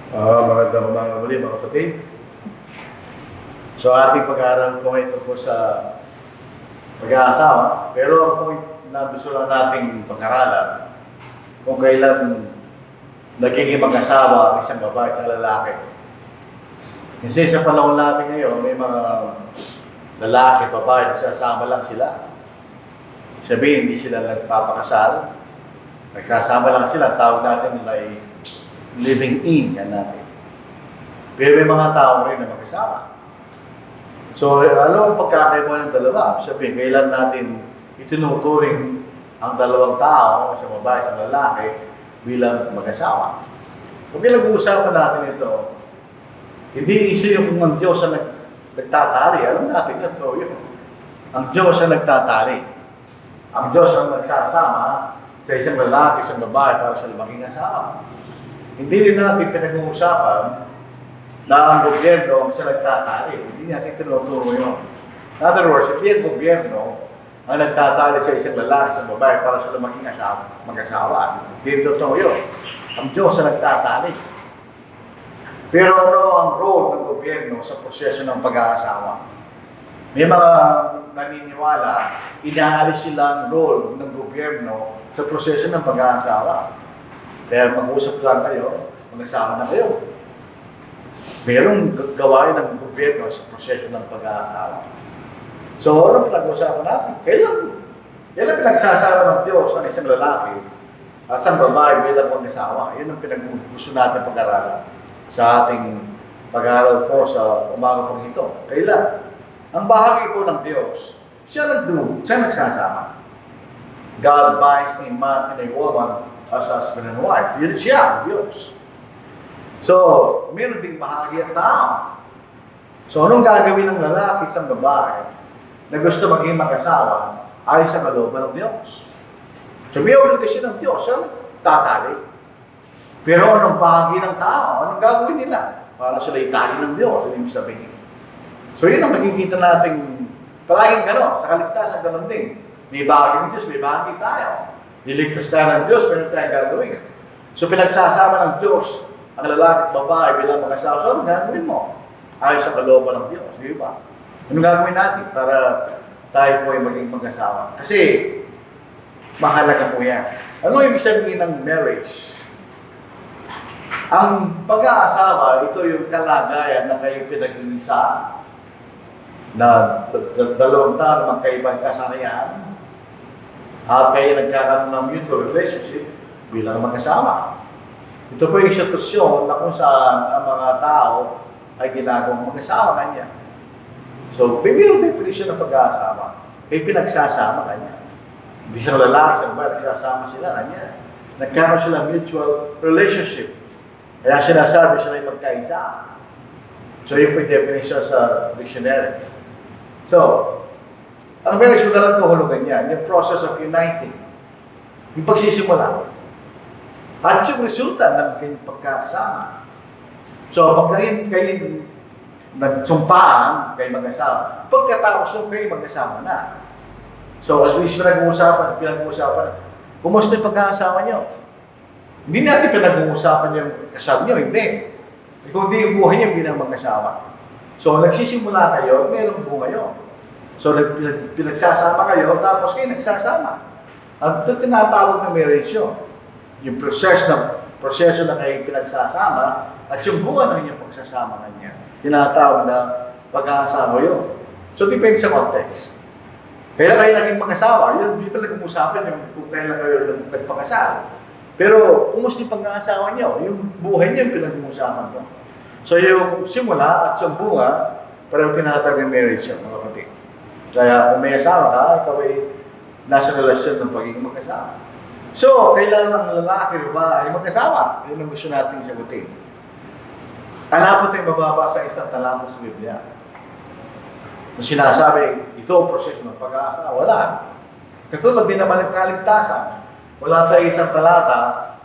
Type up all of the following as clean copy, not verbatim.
Magandang umaga muli mga kapatid. So ating pag-aaral po ito po sa pag-aasawa. Pero ang point na gusto lang nating pag-aralan kung kailan nagiging mag-asawa ang isang babae at lalaki. Kasi sa panahon natin ngayon, may mga lalaki, babae, nagsasama lang sila. Sabihin, hindi sila nagpapakasal. Nagsasama lang sila. Tawag natin nila ay living in, yan natin. Pero may mga tao rin na magkasama. So, ano ang pagkakaiba ng dalawa? Sabihin, kailan natin itinuturing ang dalawang tao, sa babae, sa lalaki, bilang mag-asawa. Kung pinag-uusapan natin ito, hindi issue yung kung ang Diyos ang nagtatali. Alam natin ito, yun. Ang Diyos ang nagtatali. Ang Diyos ang nagsasama sa isang lalaki, isang babae, para sa maging asawa. Hindi rin natin pinag-uusapan na ang gobyerno ang siya nagtatali. Hindi natin tinuturo yun. In other words, hindi ang gobyerno ang nagtatali sa isang lalaki, sa babae, para sa maging mag-asawa. Hindi totoo yun. Ang Diyos ang nagtatali. Pero ano ang role ng gobyerno sa proseso ng pag-aasawa? May mga naniniwala, inaalis sila ang role ng gobyerno sa proseso ng pag-aasawa. Kaya mag-usap lang kayo, mag-asawa na kayo. Merong gawain ng gobyerno sa proseso ng pag-aasawa. So, ano pinag-usapan natin? Kailan pinagsasama ng Diyos ang isang lalaki at isang babae bilang mag-asawa? Yun ang pinag-gusto natin pag-aralan sa ating pag-aaral po sa umaga pong ito. Kailan? Ang bahagi po ng Diyos, siya nagsasama. God binds a man and a woman as husband and wife. Yun siya, Diyos. So, meron ding bahagi ang tao. So, anong gagawin ng lalaki sa babae na gusto maging mag-asawa ay sa kalooban ng Diyos? So, may obligasyon ng Diyos. Siya tatali. Pero anong bahagi ng tao? Anong gagawin nila? Para sila itali ng Diyos. Ano yung sabihin? So, yun ang makikita natin palaging gano'n. Sa kaligtasan, gano'n din. May bahagi ng Diyos, may bahagi tayo. Niligtas tayo ng Diyos, meron tayong gagawin. So, pinagsasama ng Diyos ang lalaki at babae bilang mag-asawa. So, ano gagawin mo? Ayos sa kalooban ng Diyos. Di ba? Ano gagawin natin para tayo po ay maging mag-asawa? Kasi, mahalaga po yan. Ano ibig sabihin ng marriage? Ang pag-aasawa, ito yung kalagayan na kayo pinag-iisa, na dalawang tao na magkaibang kasanayan, at kayo nagkakaroon ng mutual relationship bilang mag-asawa. Ito po yung sitwasyon na kung saan ang mga tao ay ginagawang mag-asawa kanya. So, bibiro definition ng pag-aasawa. May pinagsasama kanya. Hindi siya lalaki, sa babae, nagsasama sila kanya. Nagkaroon sila mutual relationship. Kaya sinasabi sila yung magkaisa. So, yun po yung definition sa dictionary. So, ang marriage mo talagang kahulugan yan, yung process of uniting, yung pagsisimula, at yung resulta ng kanyang pagkakasama. So, pag kayo nagsumpaan, kayo mag-asawa, pagkatapos nung kayo mag-asawa na. So, as we pinag-uusapan, kumusta yung pagkakasama nyo? Hindi natin pinag-uusapan yung kasal nyo, hindi. Kung hindi yung buhay nyo bilang mag-asawa. So, nagsisimula kayo, mayroong buhay nyo. So, pinagsasama kayo, tapos kayo nagsasama. At ito tinatawag na marriage yun. Yung proseso na kayo pinagsasama, at yung buwan ng inyong pagsasama kanya. Tinatawag na pag-aasawa yun. So, depende sa context. Kailan kayo naging mag-asawa, yun, hindi pala nag-usapan yung kung kailan kayo nagpakasal. Pero, kumusta yung pag-aasawa nyo? Yung buhay niyo yung pinag-uusapan to. So, yung simula at yung bunga, parang tinatawag ng marriage yun, mga kapatid. Kaya kung may asawa ka, ikaw ay nasa relasyon ng pagiging mag-asawa. So, kailangan ng lalaki ba ay mag-asawa? Yun ang gusto natin sagutin. Hanapot tayo mababasa isang talata sa Biblia. Kung sinasabi, ito ang proseso ng pag-aasawa, wala. Katulad din naman ng kaligtasan. Wala tayo isang talata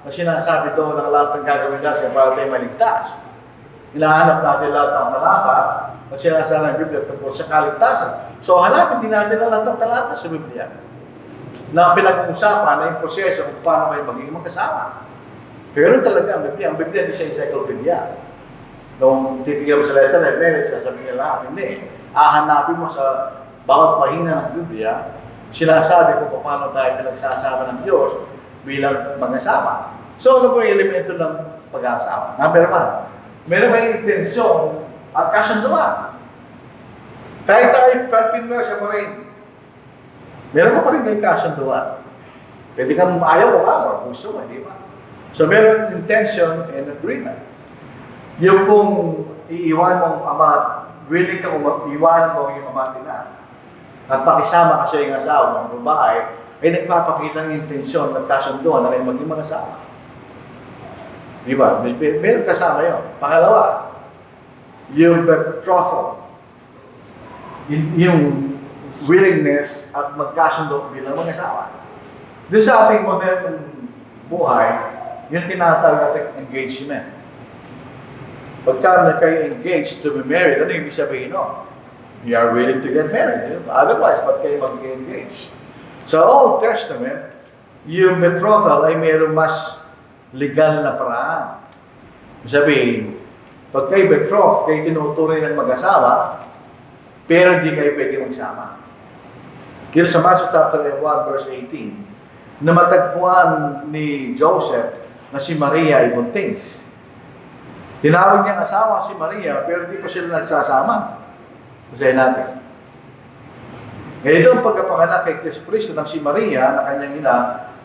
na sinasabi doon ng lahat ng gagawin natin para tayo maligtas. Hinahanap natin lahat ng talata na sinasabi ng Biblia tungkol sa kaligtasan. So, hanapin din natin ang lahat ng talata sa Biblia na pinag-uusapan na yung proseso kung paano kayo magiging magkasama. Pero talaga, ang Biblia di sa encyclopedia. Nung titigyan mo sa letter of marriage, sasabihin nila lahat, hindi. Hahanapin mo sa bawat pahina ng Biblia, sinasabi kung paano tayo pinagsasama ng Diyos bilang mag-asawa. So, ano po yung elemento ng pag-asawa? Number one, meron kayong intensyon at kasunduan. Kahit tayo partner sa pa rin, meron ka pa rin kayong kasunduan. Pwede kang ayaw o gusto mo, di ba? So, meron intention and agreement. Yung kung iiwan mong ama, willing kang iwan mo yung ama nila, at pakisama ka sa iyong asawa ng babae, ay nagpapakita ng intensyon at kasunduan na kayo maging mag-asawa. Di ba? Meron kasama yun. Pangalawa, yung betrothal, yung willingness at magkasundo bilang mag-asawa. Doon sa ating modernong buhay, yung tinatawag natin engagement. Pagka na kayo engaged to be married, ano yung ibig sabihin no? You are willing to get married. Otherwise, ba't kayo mag-engage? Sa Old Testament, yung betrothal ay mayroong mas legal na paraan. Sabihin, pag kayo betrothed, kayo tinutuloy ng mag-asawa, pero hindi kayo pwede magsama. Kaya sa Matthew chapter 1, verse 18, na matagpuan ni Joseph na si Maria ay buntis. Tinawag niyang asawa si Maria, pero hindi pa sila nagsasama. Basahin natin. Ganito ang pagkapanganak kay Kristo ng si Maria na kanyang ina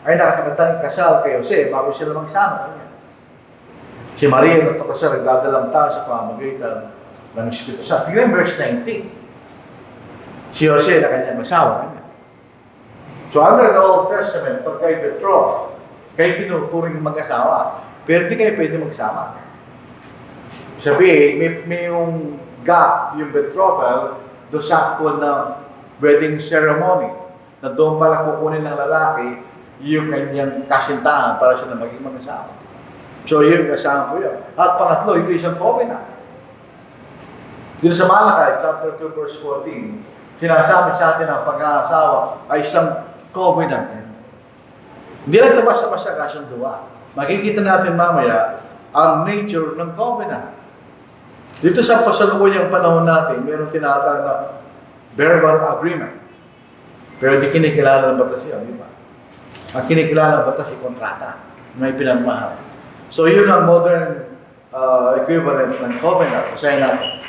ay nakatagtang kasal kay Jose bago sila magsama. Si Maria nung kasal nagdadalang tao sa pamamagitan ng Espiritu Santo. Tingnan verse 19. Si Jose na kanyang asawa. So under the Old Testament, pag kayo betrothed, kayo tinuturing mag-asawa, pero hindi kayo pwede magsama. Sabihin, may yung gap, yung betrothal, doon sa actual na wedding ceremony, na doon pala kukunin ng lalaki yung kanyang kasintahan para siya na maging mag-asawa. So yun, kasama po yun. At pangatlo, ito isang covenant. Dito sa Malakay, chapter 2, verse 14, sinasabi sa atin ang pag-aasawa ay isang covenant. Hindi lang ito basta-basta kasunduan. Makikita natin mamaya ang nature ng covenant. Dito sa pasalukuyang panahon natin, mayroong tinatawag na verbal agreement. Pero hindi kinikilala ng batas yun, di ba? Ang kinikilala ng batas yung kontrata. May pinagmahal. So yun ang modern equivalent ng covenant. Basahin natin.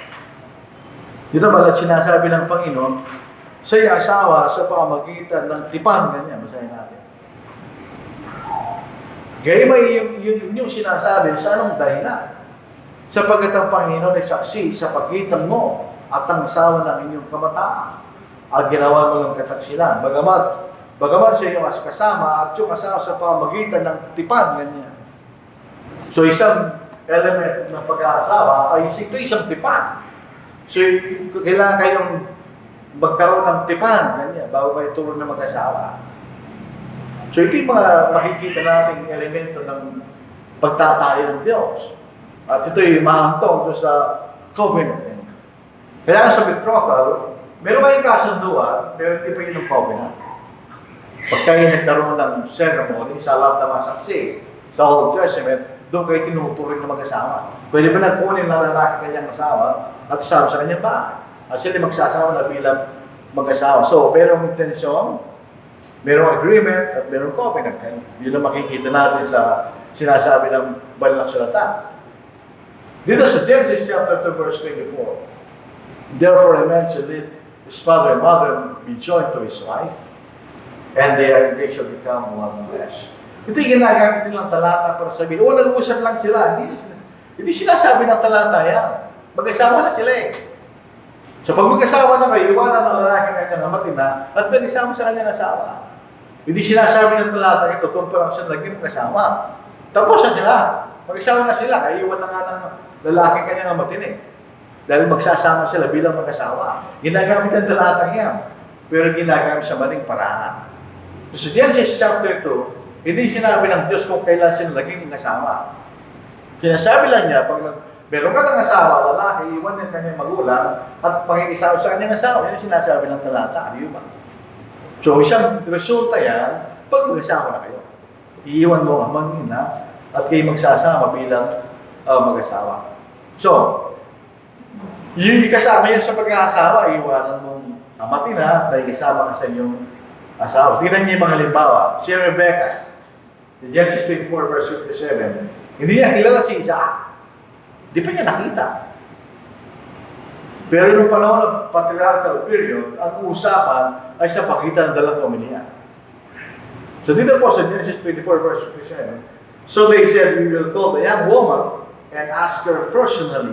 Dito balat sinasabi ng Panginoon, sa iyong asawa sa pamagitan ng tipan, ganyan. Basahin natin. Kaya ba yung sinasabi sa anong dahilan? Sapagkat ang Panginoon ay saksi sa pagitan mo at ang asawa ng inyong kabataan at ginawa mo ng kataksilan. Bagamat sa inyong kasama at yung asawa sa pamagitan ng tipan, ganyan. So isang element ng pag-aasawa ay ito isang tipan. So kailangan kayong magkaroon ng tipan, ganyan, bago kayo tulong na mag-asawa. So ito yung mga makikita nating elemento ng pagtatayo ng Diyos. At ito'y mahantong sa covenant. Kaya sa betrothal, meron kayong kasunduan, pero hindi pa yun ang covenant. Pag kayo nagkaroon ng ceremony sa lahat ng mga saksi, sa Old Testament, doon kayo tinuturing na mag-asawa. Pwede ba nagkunin ng lalaki kanyang asawa at isama sa kanyang bahay? At sila magsasawa na bilang mag-asawa. So, merong intensyon, merong agreement, at merong covenant. Yun ang makikita natin sa sinasabi ng banal na salita. Dito sa Genesis chapter 2, verse 24, therefore a man shall leave his father and mother, be joined to his wife, and they shall become one flesh. Ito yung ginagamit nilang talata para sabihin, nag-uusap lang sila. Hindi sila sabi ng talata yan. Mag-asawa na sila eh. So pag mag-asawa na kayo, iwanan ng lalaki kanyang amatin na, at mag-asawa sa kanyang asawa. Hindi sinasabi ng talata ito, doon pa lang siya naging mag-asawa. Tapos na sila. Mag-asawa na sila. Ay, iwan na nga ng lalaki kanyang amatin eh. Dahil magsasama sila bilang mag-asawa. Ginagamit ang talatang yan. Pero ginagamit sa maling paraan. So Genesis chapter 2, hindi sinabi ng Diyos kung kailan sila naging mag-asawa. Sinasabi lang niya, pag meron ka ng asawa, lalaki, iwan ng kanyang magulang, at pakikisawa sa kanyang asawa, yan sinasabi ng talata. Di ba? So isang resulta yan, pag mag-asawa na kayo. Iiwan mo ang mangina, at kayo magsasama bilang mag-asawa. So, yung kasama yan sa pag-aasawa, iwanan mong amatin na dahil kasama ka sa inyong asawa. Tingnan niyo yung mga halimbawa. Si Rebecca, in Genesis 24 verse 57, hindi niya kilala si Isaac. Di pa niya nakita. Pero nung panahon ng patriarchal period, ang usapan ay sa pagitan ng dalawang pamilya. So dito po sa Genesis 24 verse 57, so they said, we will call the young woman and ask her personally.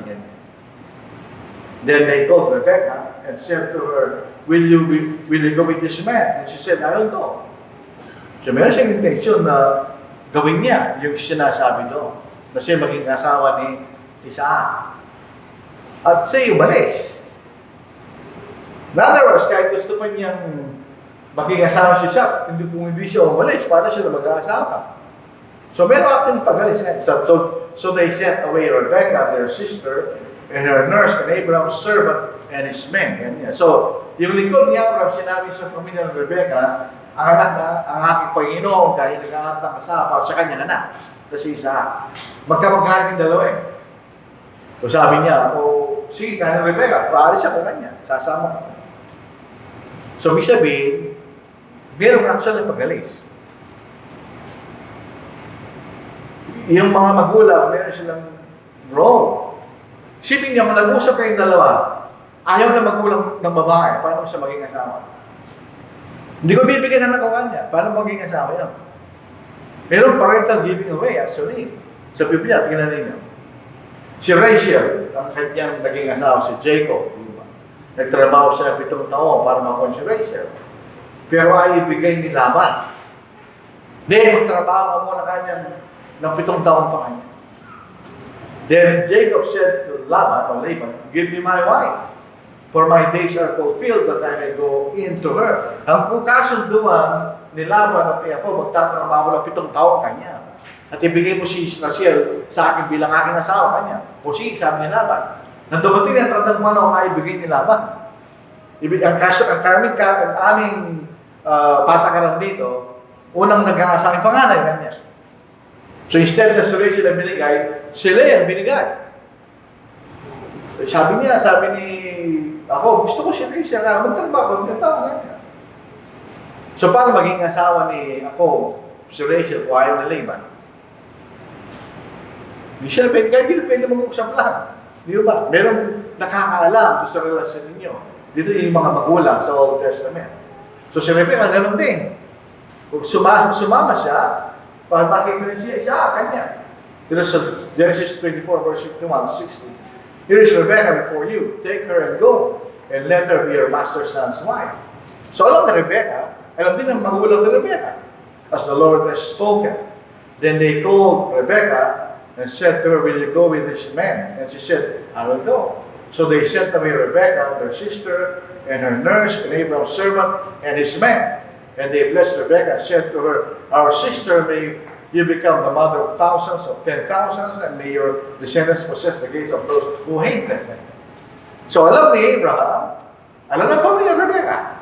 Then they called Rebecca and said to her, will you go with this man? And she said, I will go. So meron siyang intention na gawin niya yung sinasabi doon. Kasi maging asawa ni Isaac. At siya umalis. In other words, kahit gusto pa niyang maging asawa si Isaac, kung hindi siya umalis, paano siya na mag-aasawa? So meron ating pag-alis. So they sent away Rebecca, their sister, and her nurse, and Abraham's servant, and his men. Ganyan. So, yung lingkod ni Abraham, sinabi sa pamilya ng Rebecca, ang anak na, ang aking Panginoon, dahil nag-aanap ng kasama para sa kanyang anak, kasi Isaac. Magkamag-anak yung dalawa eh. So sabi niya, sige, kanya Rebecca, paalis ako kanya, sasama ko. So, may sabihin, merong action na pag-alis. Yung mga magulang, meron silang role. Sipin niya, kung nag-usap kayong dalawa, ayaw na magulang ng babae, paano siya maging asawa? Hindi ko bibigyan ng kanya, paano maging asawa yan? Meron parental giving away, actually. Sa Biblia, tingnan ninyo. Si Rachel, ang kanyang naging asawa, si Jacob, diba? Nagtrabaho siya ng 7 taon para makuha si Rachel. Pero ay ibigay ni Laban. Then, magtrabaho ka muna kanyang ng 7 taon pa kanya. Then Jacob said to Laban, give me my wife, for my days are fulfilled that I may go into her. Ang kasunduan ni Laban at Jacob, magtatrabaho ng 7 taon kanya. At ibigay mo si Rachel sa akin bilang aking asawa kanya. O si sabi ni Laban. Nang dumating ang tratang manong ay ibigay ni Laban. Ang aming patakaran dito, unang nag-aasawa yung panganay kanya. So instead na si Rachel ang binigay, si Leah ang binigay. Sabi ni ako, gusto ko si Rachel na magtrabaho, magtrabaho kanya. So paano maging asawa ni ako, si Rachel, o ayaw na Laban? Hindi siya pwede mag-uusap lang. Di ba? Merong nakakaalam sa relasyon ninyo. Dito yung mga magulang sa Old Testament. So si Rebecca, ganun din. Kung sumama siya, bakit rin siya kanya. Dito sa Genesis 24, verse 51 to 60. Here is Rebecca before you. Take her and go, and let her be your master's son's wife. So alam na Rebecca, alam din ang magulang ni Rebecca, as the Lord has spoken. Then they called Rebecca and said to her, will you go with this man? And she said, I will go. So they sent away Rebecca, their sister, and her nurse, and Abraham's servant, and his men. And they blessed Rebecca and said to her, our sister, may you become the mother of thousands, of 10,000, and may your descendants possess the gates of those who hate them. So alam ni Abraham, alam na pamilya Rebecca.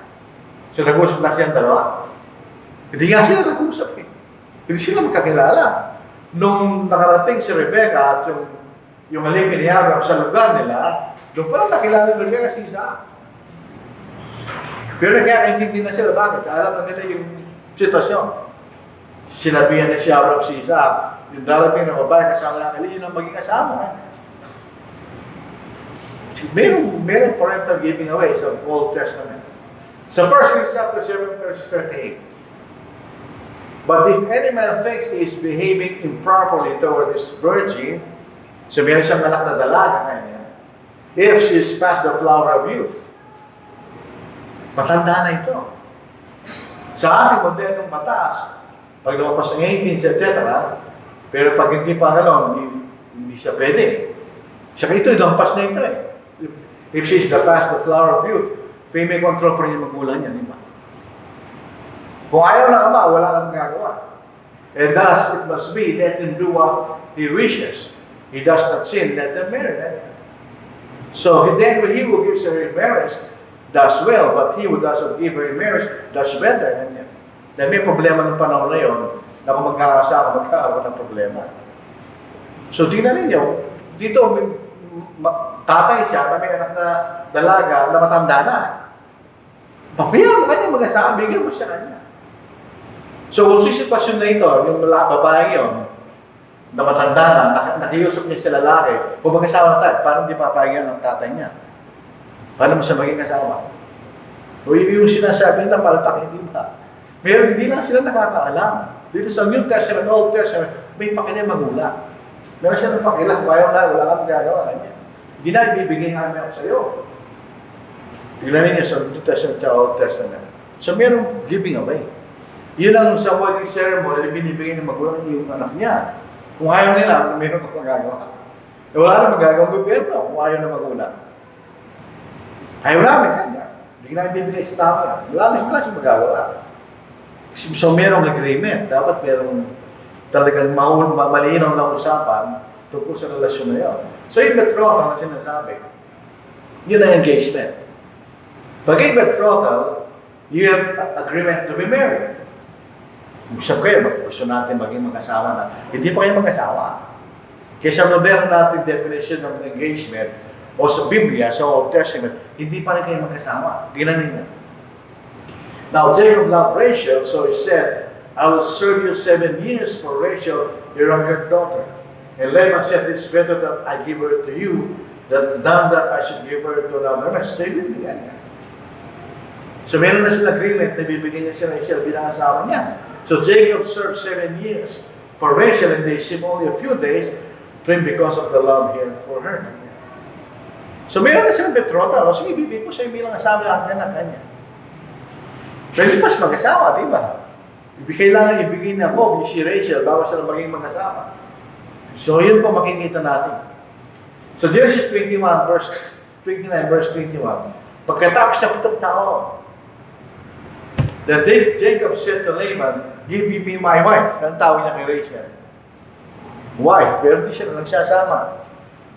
So nag-usap na siyang dalawa. Hindi nga sila nag-usap eh. Hindi sila magkakilala. Nung nakarating si Rebecca at yung alipin ni Abraham sa lugar nila, doon pala nakilala ni Rebecca si Isaac. Pero nagkakaintindi na sila, bakit? Alam na nila yung sitwasyon. Sinabihan na si Abraham si Isaac, yung darating na babae kasama natin, yun ang maging kasama. Merong parental giving away sa Old Testament. Sa 1 Kings chapter 7, verse 38. But if any man thinks he is behaving improperly toward this virgin, so meron siyang anak na dalaga kanya, if she is past the flower of youth, matanda na ito. Sa ating modernong batas, pag lumabas ng 18, etc., pero pag hindi pa hindi siya pwede. Saka ito, lampas na ito eh. If she is past the flower of youth, may control pa rin yung magulang niya, di ba? Kung ayaw ng ama, wala nang magagawa. And thus, it must be, let him do what he wishes. He does not sin, let them marry. So, then he who gives her in marriage does well, but he who doesn't give her in marriage does better. Dahil may problema ng panahon na yun, na kung magkakasama, magkakaroon ng problema. So, tingnan ninyo, dito, tatay siya na may anak na dalaga na matanda na. Papayaw mo kanya mag-asawa, bigyan mo siya kanya. So, kung sitwasyon na ito, yung babae yun, na matanda na, nakiusap niya sa lalaki, kung mag-asawa na tayo, paano hindi papayagyan ng tatay niya? Paano mo siya maging asawa? O yung sinasabi nila, palpak, hindi ba? Meron, hindi lang sila nakakaalam. Dito sa New Testament, Old Testament, may pakilang magulang. Meron siya ng pakilang, ayaw na, wala kang magagawa kanya. Hindi na ibibigay namin ako sa iyo. Tignan ninyo sa New Testament at Old Testament. So, merong giving away. Yun ang sa wedding ceremony, binibigay ng magulang yung anak niya. Kung ayaw nila, meron ka magagawa. Wala na magagawa ng gobyerno kung ayaw na magulang. Ayaw namin kanya. Hindi na ibibigay sa tao yan. Wala siyang magagawa. So, merong agreement. Dapat merong talagang malinaw na usapan tungkol sa relasyon na yun. So, yung betrothal ang sinasabi. Yun ang engagement. Pag yung betrothal, you have agreement to be married. Usap kayo, gusto natin maging mag-asawa na. Hindi pa kayo mag-asawa. Kaya modern natin definition ng engagement o sa Biblia, sa Old Testament, hindi pa rin kayo mag-asawa. Tingnan ninyo. Now, Jacob loved Rachel, so he said, I will serve you 7 years for Rachel, your younger daughter. And Laban said, it's better that I give her to you than that I should give her to another man. Stay with me. So meron na sila agreement na bibigyan niya si Rachel bilang asawa niya. So Jacob served 7 years for Rachel and they seemed only a few days because of the love he had for her. So meron na silang betrothal. O sige, bibigyan ko siya bilang asawa ng kanya. Pwede pa siya mag-asawa, di ba? Kailangan ibigay na ako si Rachel bago sila maging mag-asawa. So yun po makikita natin. So Genesis 21, verse 29, verse 21. Pagkatapos na pitong taon, then Jacob said to Laban, give me my wife. Ang tawag niya kay Rachel. Wife, pero hindi siya nagsasama.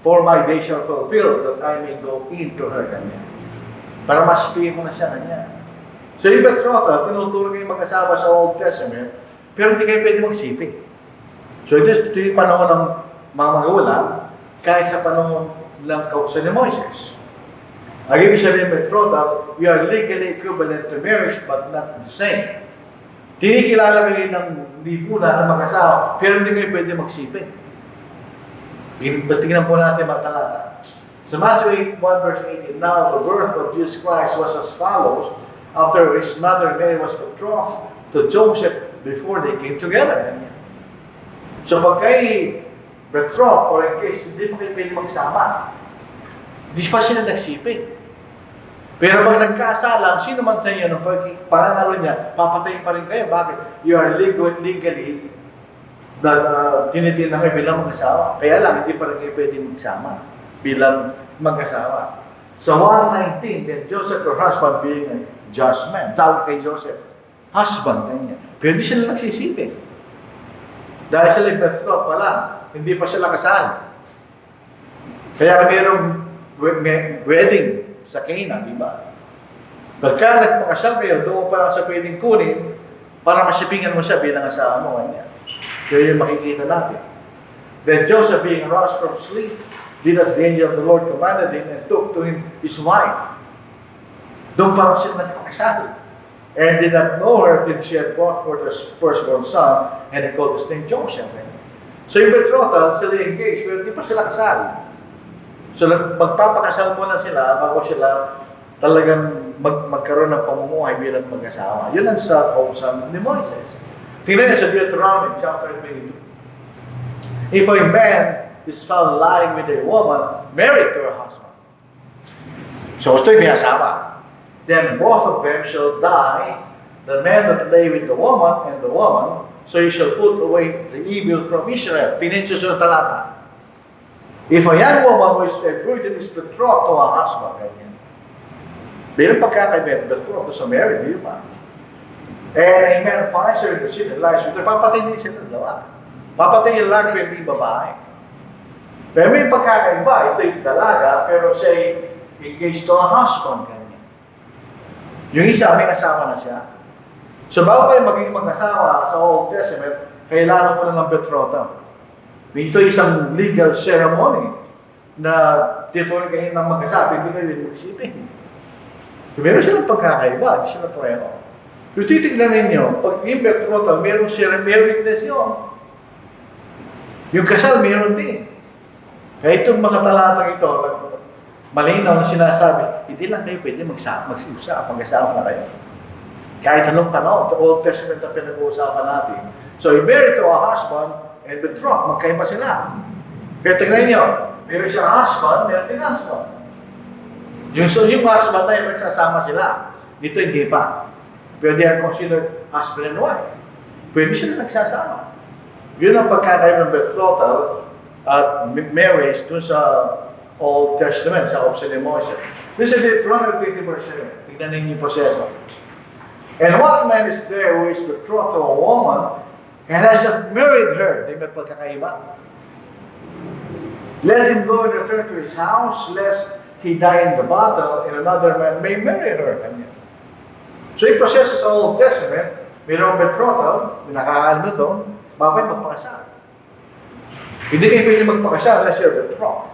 For my day shall fulfill that I may go into her kanya. Para masipigin ko na siya kanya. So yung betrothal, tinuturo kayo mag-asawa sa Old Testament, pero hindi kayo pwede magsiping. So ito yung panahon ng mga magulang, kahit sa panahon ng kautusan ni Moises. Ang ibig sabihin betrothal, we are legally equivalent to marriage but not the same. Tinikilala kayo ng lipunan ng mag-asawa, pero hindi kayo pwede magsiping. Tingnan po natin matalata. Sa Matthew 8, 1 verse 18, now the birth of Jesus Christ was as follows, after his mother Mary was betrothed to Joseph before they came together. So pag kayo betrothed or in case hindi kayo pwede magsama, di pa sila nagsiping. Pero pag nagkasala, sino man sa inyo, nung pangangalo niya, papatayin pa rin kayo. Bakit? You are legally tinitin na kayo bilang mag-asawa. Kaya lang, hindi pa rin kayo pwede magsama bilang mag-asawa. So 1:19, then Joseph, her husband, being a just man, tawag kay Joseph, husband kanya. Pero hindi sila nagsisiping. Dahil sila betrothed pa lang, hindi pa sila kasal. Kaya mayroong wedding sa Canaan, di ba? Pagka nagpakasal kayo, doon pa lang sa pwedeng kunin para masipingan mo siya bilang asawa mo kanya. Kaya yung makikita natin. Then Joseph, being aroused from sleep, did as the angel of the Lord commanded him and took to him his wife. Doon pa lang siya nagpakasal. And did not know her till she had brought forth her firstborn son, and he called his name Joseph. So yung betrothal, sila engaged, pero di pa sila kasal. So magpapakasal muna sila bago sila talagang magkaroon ng pamumuhay bilang mag-asawa. Yun ang sa kautusan ni Moises. Tingnan niyo sa Deuteronomy chapter 22. If a man is found lying with a woman married to her husband, so gusto yung may asawa, then both of them shall die, the man that lay with the woman and the woman, so he shall put away the evil from Israel. Tingnan niyo sa talata. If a young woman who is a virgin is betrothed to a husband, ganyan. Bilang pagkakaibigan, betrothed to sa married, di ba? And a man finds her in the city and lies with her, papatayin din sila dalawa. Papatayin yung lalaki, hindi babae. Pero may pagkakaiba, ito yung dalaga, pero siya engaged to a husband, ganyan. Yung isa, may asawa na siya. So bago kayo maging mag-asawa sa Old Testament, kailangan mo na ng betrothal. Ito isang legal ceremony na tituloy kayo ng magkasabi, hindi kayo mag-isipin. Meron silang pagkakaiba, hindi sila pareho. Kung titignan ninyo, pag yung betrothal, meron witness yun. Yung kasal, meron din. Kaya itong mga talatang ito, malinaw na sinasabi, hindi lang kayo pwede mag-asawa na kayo. Kahit anong panahon, the Old Testament na pinag-uusapan natin. So, you married to a husband and betrothed, magkaiba sila. Kaya tignan nyo, meron siyang husband, meron din husband. Yung husband na yung nagsasama sila. Dito hindi pa. Pero they are considered husband and wife. Pwede sila nagsasama. Yun ang pagkakaiba ng betrothal at marriage dun sa Old Testament, sa option ni Moses. This is Deuteronomy 20 verse 7. Tignan ninyo yung proseso. And what man is there who is betrothed to a woman and has not married her? Di ba pagkakaiba? Let him go and return to his house, lest he die in the battle, and another man may marry her. So yung proseso sa Old Testament, mayroong betrothal, nakakaalam na doon, bakit magpakasal? Hindi kayo pwede magpakasal unless you're betrothed.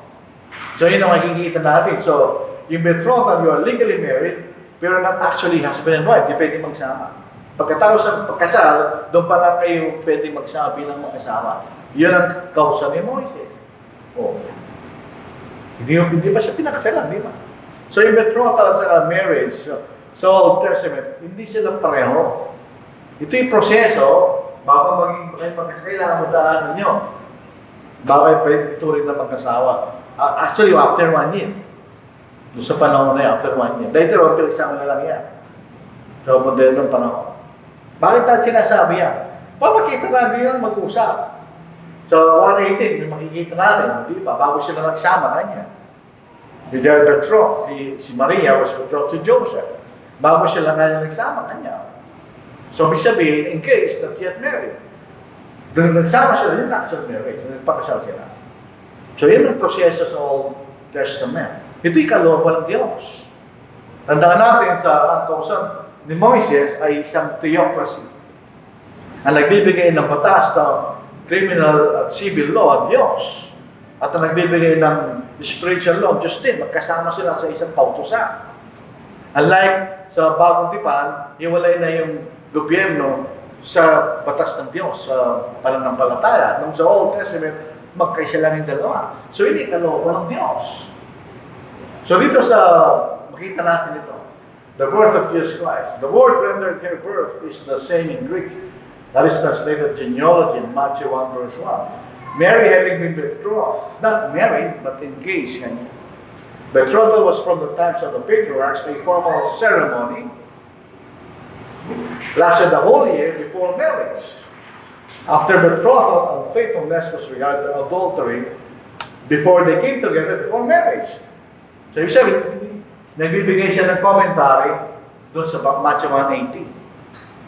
So yun ang makikita natin. So, yung betrothal, you are legally married, pero not actually husband and wife, hindi pwede magsama. Pagkatapos ng pagkasal, doon pa lang kayo pwede magsama bilang mag-asawa. Yun ang kausa ni Moises. Oh. Hindi pa siya pinakasalan, di ba? So yung betrothal sa marriage, sa Old Testament, hindi sila pareho. Ito yung proseso, bago maging magkasailangan mo daanan nyo. Bago kayo ituring na magkasawa. Actually, after 1 year. Doon sa panahon na yan, after 1 year. Later on, pilagsama na lang yan. So, modernong panahon. Bakit natin sinasabi yan? Papakita na, hindi lang mag-usap. So, 1:18, may makikita natin, di ba? Bago sila nagsama kanya. They are betrothed. Si Maria was betrothed to Joseph. Bago sila nga nagsama kanya. So, ibig sabihin, in case not yet married. Doon nagsama sila, yun actual marriage. Nagpakasal sila. So, yun ang proseso sa Old Testament. Ito'y kalooban ng Diyos. Tandaan natin sa kausan ni Moises ay isang theocracy. Ang nagbibigay ng batas ng criminal at civil law at Diyos. At ang nagbibigay ng spiritual law, Diyos din. Magkasama sila sa isang pautusan. Unlike sa Bagong Tipan, hiwalay na yung gobyerno sa batas ng Diyos, sa pananampalataya. Nung sa Old Testament, magkaisa lang yung dalawa. So, hindi kalooban ng Diyos. So, dito sa, makita natin ito, the birth of Jesus Christ. The word rendered here birth is the same in Greek. That is translated genealogy in Matthew 1 verse 1. Mary having been betrothed, not married, but engaged. And betrothal was from the times of the patriarchs, a formal ceremony, lasted the whole year before marriage. After betrothal, unfaithfulness was regarded as adultery before they came together before marriage. So, ibig sabihin, nagbibigay siya ng commentary doon sa Matthew 1:18.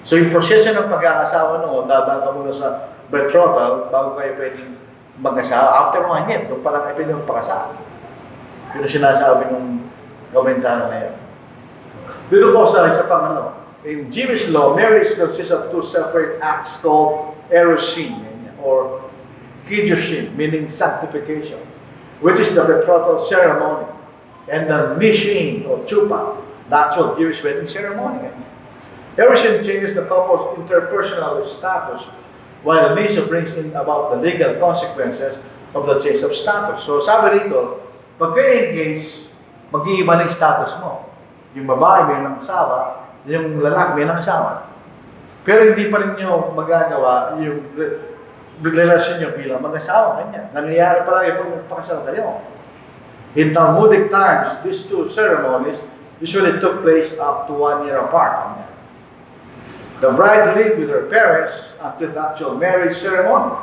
So, yung proseso ng pag-aasawa noon, dadaan ka muna sa betrothal bago kayo pwedeng mag-asawa. After 1 year, doon pa lang kayo pwedeng magpakasal. Yun ang sinasabi ng komentary na yan. Dito po sa isa pang ano, in Jewish law, marriage consists of 2 separate acts called erusin or kiddushin, meaning sanctification, which is the betrothal ceremony, and the nishin or chuppah, the actual Jewish wedding ceremony. Erusin changes the couple's interpersonal status, while Nisha brings in about the legal consequences of the change of status. So sabi rito, pag kayo engage, mag-iiba ng status mo. Yung babae may nang asawa, yung lalaki may nang asawa. Pero hindi pa rin nyo magagawa yung relasyon nyo bilang mag-asawa kanya. Nangyayari pa lang pag magpakasal kayo. In Talmudic times, these two ceremonies usually took place up to 1 year apart. The bride lived with her parents until the actual marriage ceremony,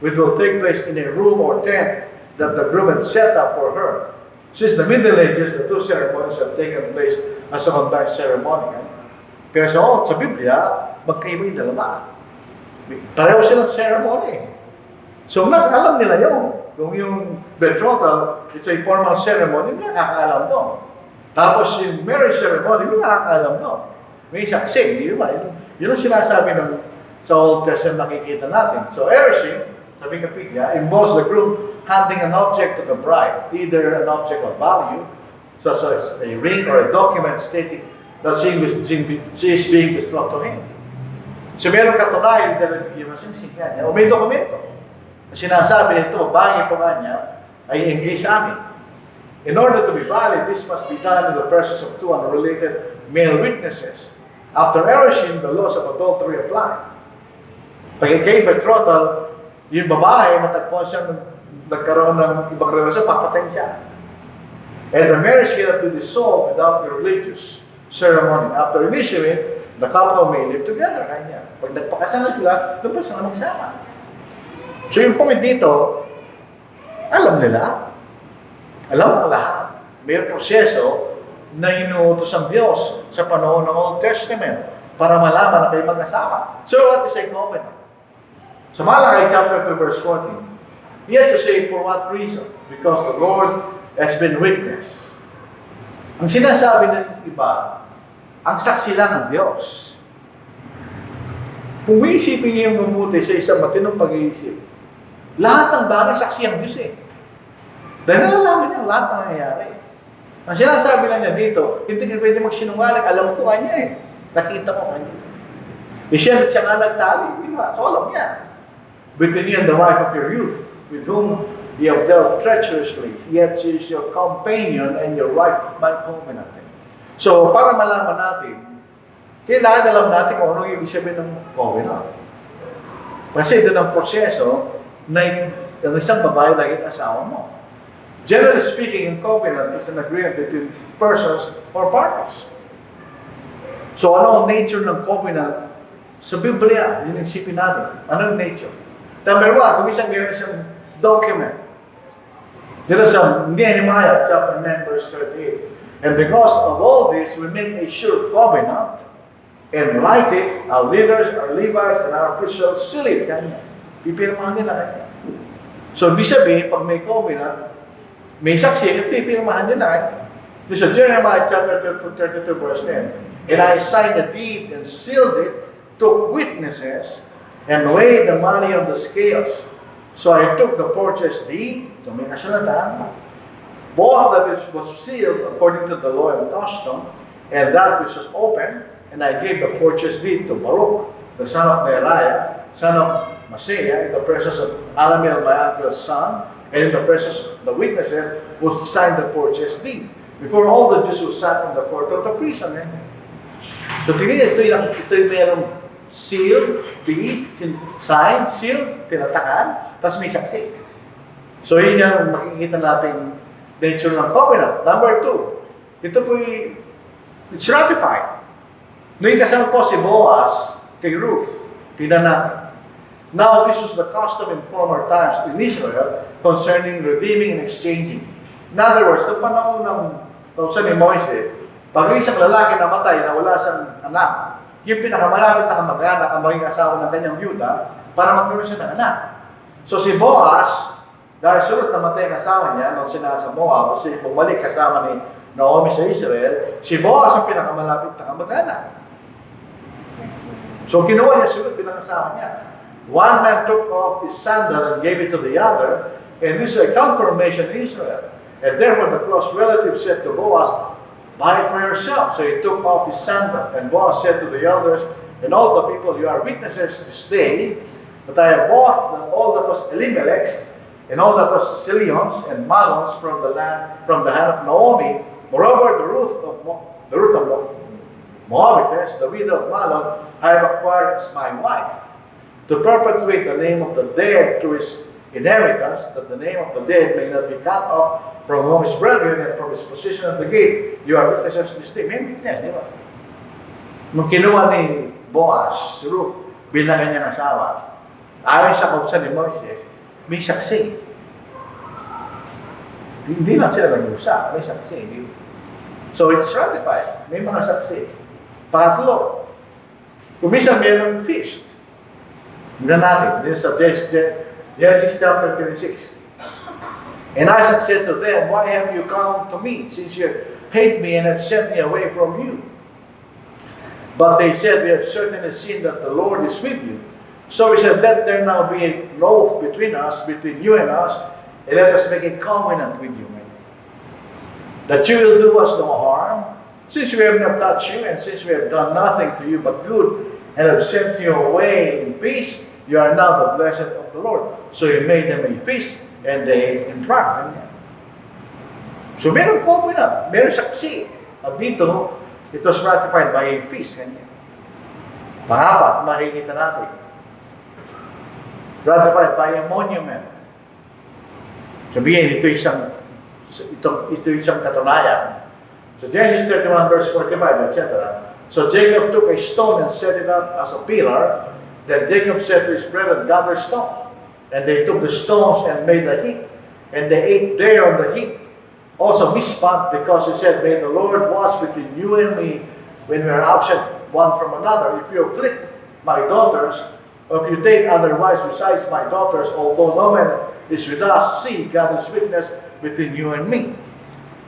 which will take place in a room or tent that the groom had set up for her. Since the Middle Ages, the two ceremonies have taken place as a combined ceremony. Pero sa Biblia, magkaiba yung dalawa. Pareho silang ceremony. So, alam nila yun. Kung yung betrothal, it's a formal ceremony, may nakakaalam doon. Tapos yung marriage ceremony, may nakakaalam doon. May saksi, di ba? Yun ang sinasabi ng sa Old Testament nakikita natin. So, erusin, sa Wikipedia, involves the groom handing an object to the bride, either an object of value, such as a ring or a document stating that she is being betrothed to him. So meron katunayan na yung masingsingan niya, o may dokumento na sinasabi nito, bangin pa nga niya, ay engage sa akin. In order to be valid, this must be done in the presence of two unrelated male witnesses. After erosion, the laws of adultery apply. Pag ikay betrothal, yung babae, matagpuan siya nagkaroon ng ibang relasyon, papatayin siya. And the marriage cannot be dissolved without the religious ceremony. After initiating, the couple may live together. Kanya. Pag nagpakasal na sila, doon pa sila magsama. So yung point dito, alam nila. Alam mo lahat. May proseso na inuutos ang Diyos sa panahon ng Old Testament para malaman na kayo mag-asawa. So what is a covenant? So Malachi chapter 2 verse 14, he had to say for what reason? Because the Lord has been witness. Ang sinasabi ng iba, ang saksi lang ng Diyos. Kung iisipin niyo yung mabuti sa isang matinong pag-iisip, lahat ng bagay saksi ang Diyos eh. Dahil nalalaman niya lahat ng nangyayari. Ang sinasabi lang niya dito, hindi ka pwede magsinungaling, alam ko kanya eh. Nakita ko kanya. Siya nga nagtali, di ba? So alam niya. Between you and the wife of your youth, with whom you have dealt treacherously, yet she is your companion and your wife, my covenant. So, para malaman natin, kailangan alam natin kung ano yung ibig sabihin ng covenant. Kasi doon ang proseso na yung isang babae naging asawa mo. Generally speaking, a covenant is an agreement between persons or parties. So, ano ang nature ng covenant? Sa Biblia, yun ang isipin natin. Ano ang nature? Number one, kung meron isang document. Dito sa Nehemiah chapter 9 verse 38. And because of all this, we make a sure covenant and write it, our leaders, our Levites, and our officials seal it. Kanya. Pipirmahan nila kanya. So, ibig sabihin, pag may covenant, may saksi at pipirmahan nila. This is Jeremiah chapter 32 verse 10. And I signed the deed and sealed it, took witnesses, and weighed the money on the scales. So I took the purchase deed, to may kasulatan, both that it was sealed according to the law and custom, and that which was open, and I gave the purchase deed to Baruch, the son of Neriah, son of Maaseiah, in the presence of Alamiel, my uncle's son, and in the presence of the witnesses, who signed the purchase deed. Before all the Jews who sat in the court of the prison. So tingnan ito yung mayroong seal, deed, sign, seal, tinatakan, tapos may saksi. So yun yung makikita natin nature ng covenant. Number two, ito po it's ratified. Noong kasama po si Boaz kay Ruth, tingnan natin. Now, this was the custom in former times in Israel concerning redeeming and exchanging. In other words, noong panahon ng ni Moises, pag isang lalaki namatay na wala siyang anak, yung pinakamalapit na kamag-anak ang maging asawa ng kanyang byuda para magkaroon siya ng anak. So si Boaz, dahil sulot namatay ang asawa niya nung sinasa Moab, kasi bumalik kasama ni Naomi sa Israel, si Boaz ang pinakamalapit na kamag-anak. So kinuha niya sulot bilang asawa niya. One man took off his sandal and gave it to the other, and this is a confirmation in Israel. And therefore the close relative said to Boaz, buy it for yourself. So he took off his sandal, and Boaz said to the elders and all the people, you are witnesses this day that I have bought all that was Elimelech's and all that was Chilion's and Mahlon's from the hand of Naomi. Moreover, the root of Moabitess, the widow of Mahlon, I have acquired as my wife, to perpetuate the name of the dead to his inheritance, that the name of the dead may not be cut off from among his brethren and from his position at the gate. You are witnesses this day. May witness, di ba? Nung kinuha ni Boaz, si Ruth, bilang kanyang asawa, ayon sa kautusan ni Moises, may saksi. Hindi lang sila nag-usap, may saksi. So it's ratified. May mga saksi. Pangatlo, kung minsan mayroong feast, hindi natin, this is Genesis chapter 26. And Isaac said to them, why have you come to me, since you hate me and have sent me away from you? But they said, we have certainly seen that the Lord is with you. So we said, let there now be an oath between us, between you and us, and let us make a covenant with you, that you will do us no harm, since we have not touched you, and since we have done nothing to you but good, and have sent you away in peace, you are now the blessed of the Lord. So he made them a feast, and they ate and drank. So meron covenant, meron saksi. At dito, it was ratified by a feast. Pangapat, makikita natin. Ratified by a monument. Sabihin, ito isang katunayan. So Genesis 31 verse 45, etc. So Jacob took a stone and set it up as a pillar. Then Jacob said to his brethren, gather stone. And they took the stones and made a heap. And they ate there on the heap. Also Mizpah, because he said, may the Lord watch between you and me when we are absent one from another. If you afflict my daughters, or if you take other wives besides my daughters, although no man is with us, see, God is witness between you and me.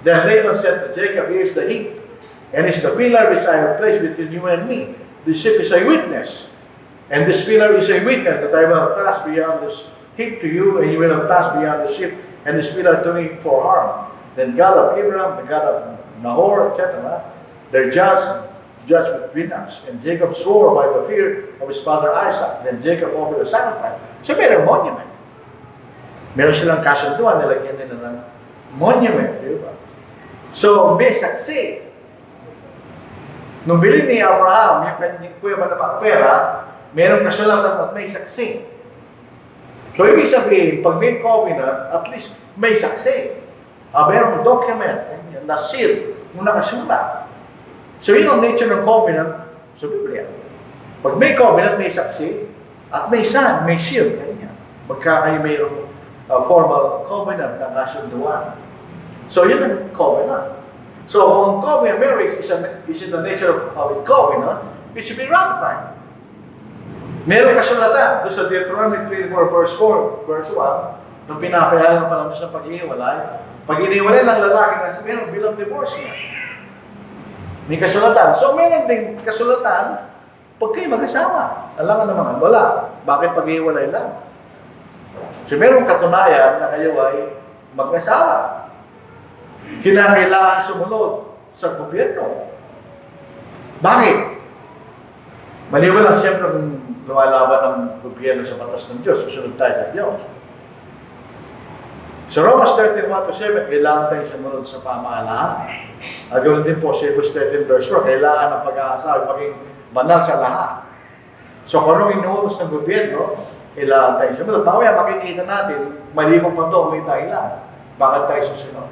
Then Laban said to Jacob, here is the heap, and is the pillar which I have placed between you and me. This heap is a witness, and this pillar is a witness that I will pass beyond this heap to you, and you will have passed beyond this heap, and this pillar to me for harm. Then God of Abraham, the God of Nahor, etc., their judged between us. And Jacob swore by the fear of his father Isaac. Then Jacob offered a sacrifice. So meron monument. Meron silang kasunduan, nilagyan nila ng monument. Di ba? So, may saksi. Nung bilhin ni Abraham, yung kanyang kuya ba na pera, meron kasulatan at may saksi. So, ibig sabihin, pag may covenant, at least may saksi. Merong document, na seal, yung nakasulat. So, yun ang nature ng covenant sa Biblia. Pag may covenant, may saksi, at may sign, may seal, kanya. Pagka kayo mayroong formal covenant na kasunduan. So, yun ang covenant. So, kung covenant marriage is in the nature of a covenant, it should be ratified. Meron kasulatan doon sa Deuteronomy 24 verse 1, nung pinapayagan pa lang sa pag-ihiwalay, pag iniwalay ng lalaki kasi meron bilang divorce niya. May kasulatan. So, meron din kasulatan pag kayo mag-asawa. Alam nga naman, wala. Bakit pag-ihiwalay lang? So, meron katunayan na kayo ay mag-asawa. Kinakailangan sumunod sa gobyerno. Bakit? Maliban lang siyempre kung lumalaban ng gobyerno sa batas ng Diyos, susunod tayo sa Diyos. Sa Romans 13:1-7, kailangan tayo sumunod sa pamahalaan. At ganoon din po sa Hebrews 13 verse 4, kailangan ng pag-aasawa maging banal sa lahat. So kung anong inuutos ng gobyerno, kailangan tayo sumunod. Mamaya makikita natin, maliban pa ito, may dahilan. Bakit tayo susunod?